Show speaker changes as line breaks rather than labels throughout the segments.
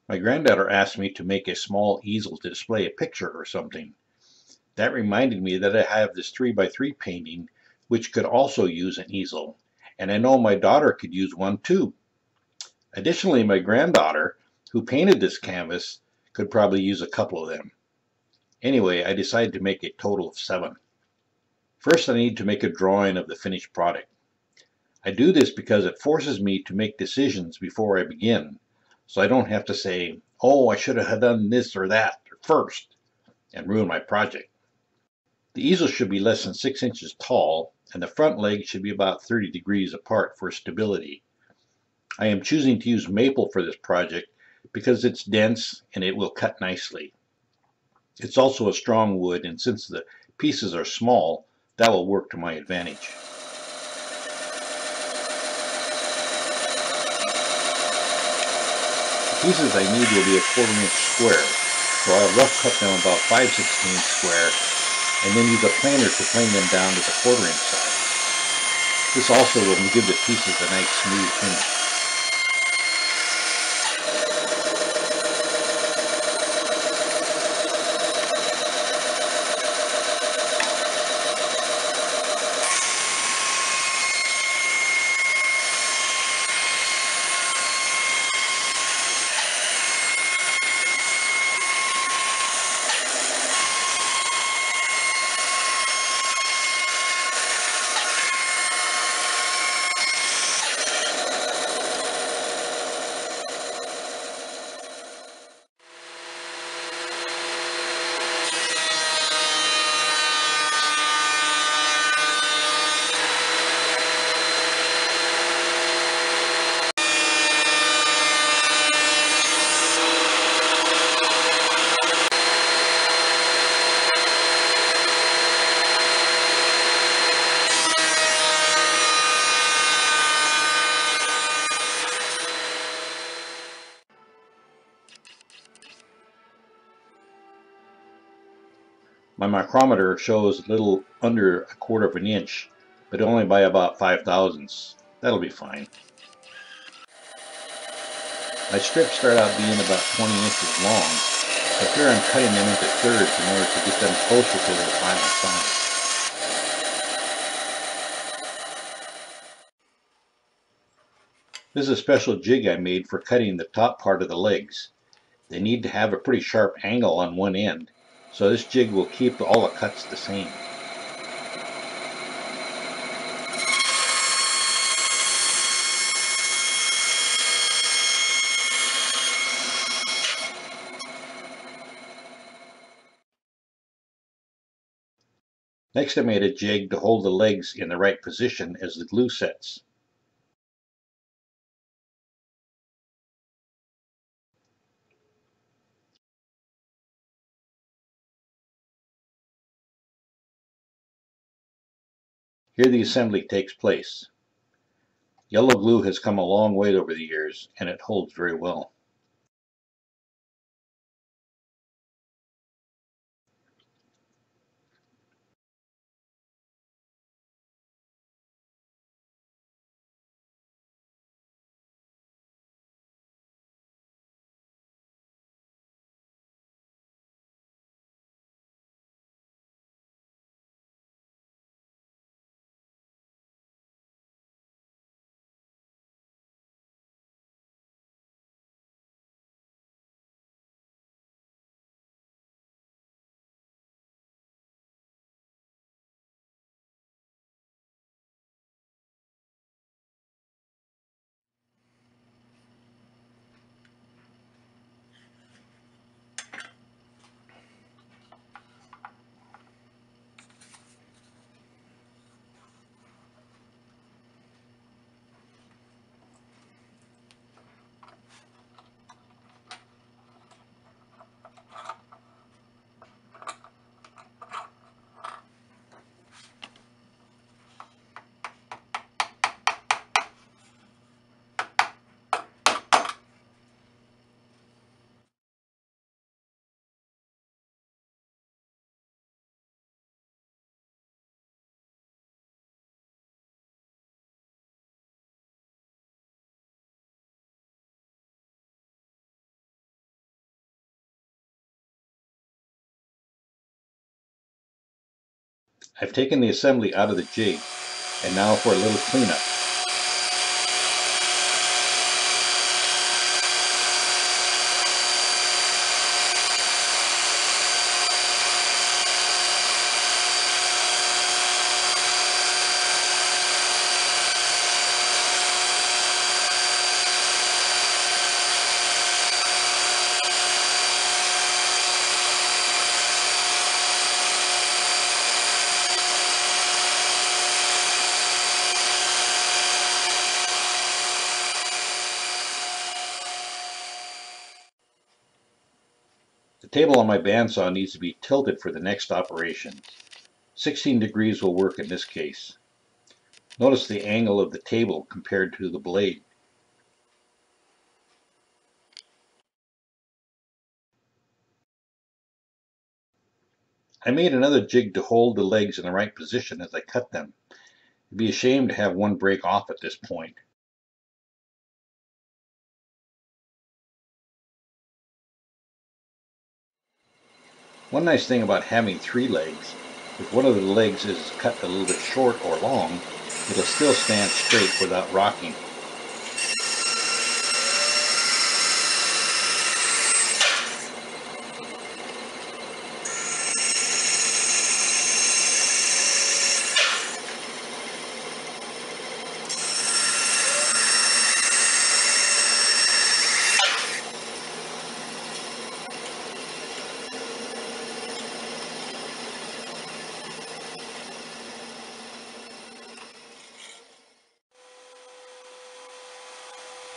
My granddaughter asked me to make a small easel to display a picture or something. That reminded me that I have this 3x3 painting which could also use an easel, and I know my daughter could use one too. Additionally, my granddaughter, who painted this canvas, could probably use a couple of them. Anyway, I decided to make a total of 7. First, I need to make a drawing of the finished product. I do this because it forces me to make decisions before I begin, so I don't have to say, oh, I should have done this or that first, and ruin my project. The easel should be less than 6 inches tall, and the front legs should be about 30 degrees apart for stability. I am choosing to use maple for this project because it's dense and it will cut nicely. It's also a strong wood, and since the pieces are small, that will work to my advantage. The pieces I need will be a 1/4 inch square, so I'll rough cut them about 5/16 square, and then use a planer to plane them down to the 1/4 inch size. This also will give the pieces a nice smooth finish. My micrometer shows a little under a 1/4 inch, but only by about 5 thousandths. That'll be fine. My strips start out being about 20 inches long, but here I'm cutting them into thirds in order to get them closer to their final size. This is a special jig I made for cutting the top part of the legs. They need to have a pretty sharp angle on one end, so this jig will keep all the cuts the same. Next I made a jig to hold the legs in the right position as the glue sets. Here the assembly takes place. Yellow glue has come a long way over the years, and it holds very well. I've taken the assembly out of the jig, and now for a little cleanup. The table on my bandsaw needs to be tilted for the next operation. 16 degrees will work in this case. Notice the angle of the table compared to the blade. I made another jig to hold the legs in the right position as I cut them. It'd be a shame to have one break off at this point. One nice thing about having 3 legs, if one of the legs is cut a little bit short or long, it'll still stand straight without rocking.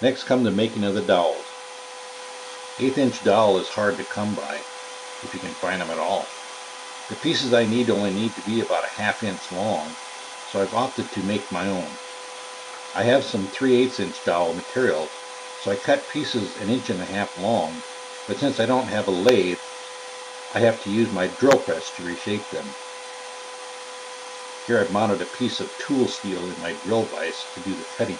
Next come the making of the dowels. 1/8" dowel is hard to come by, if you can find them at all. The pieces I need only need to be about a 1/2 inch long, so I've opted to make my own. I have some 3/8" dowel material, so I cut pieces 1.5 inches long, but since I don't have a lathe, I have to use my drill press to reshape them. Here I've mounted a piece of tool steel in my drill vise to do the cutting.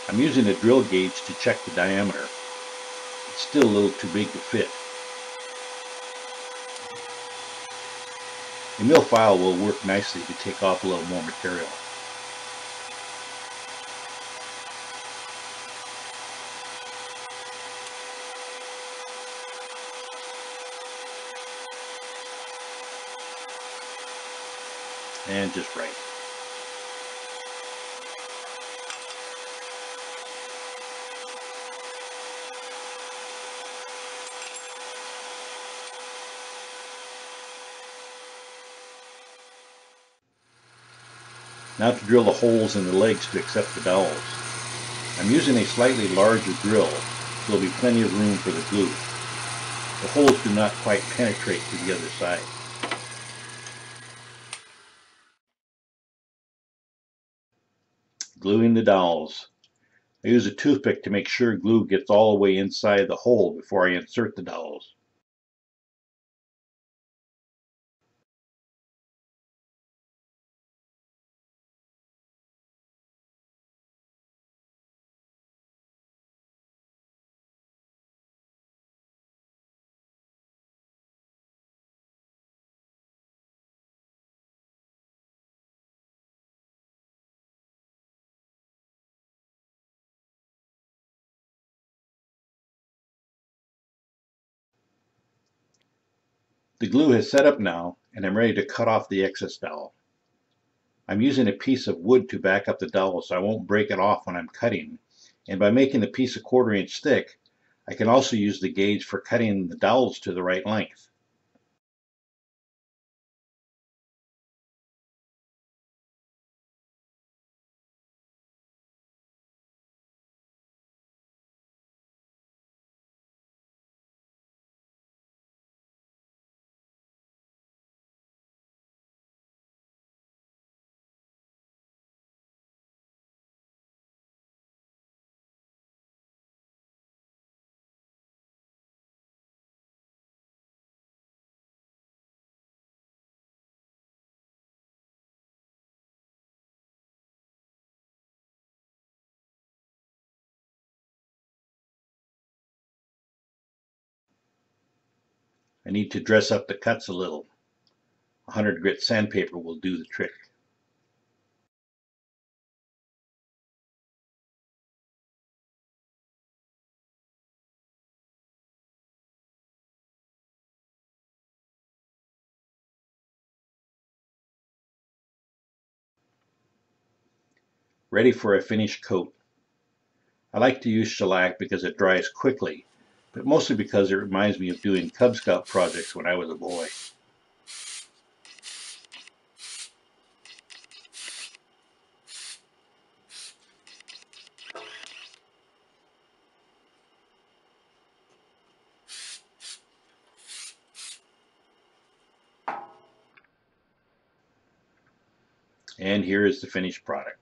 I'm using a drill gauge to check the diameter. It's still a little too big to fit. A mill file will work nicely to take off a little more material. And just right. Now to drill the holes in the legs to accept the dowels. I'm using a slightly larger drill, so there'll be plenty of room for the glue. The holes do not quite penetrate to the other side. Gluing the dowels. I use a toothpick to make sure glue gets all the way inside the hole before I insert the dowels. The glue has set up now, and I'm ready to cut off the excess dowel. I'm using a piece of wood to back up the dowel so I won't break it off when I'm cutting, and by making the piece a 1/4 inch thick, I can also use the gauge for cutting the dowels to the right length. I need to dress up the cuts a little. 100 grit sandpaper will do the trick. Ready for a finished coat. I like to use shellac because it dries quickly, but mostly because it reminds me of doing Cub Scout projects when I was a boy. And here is the finished product.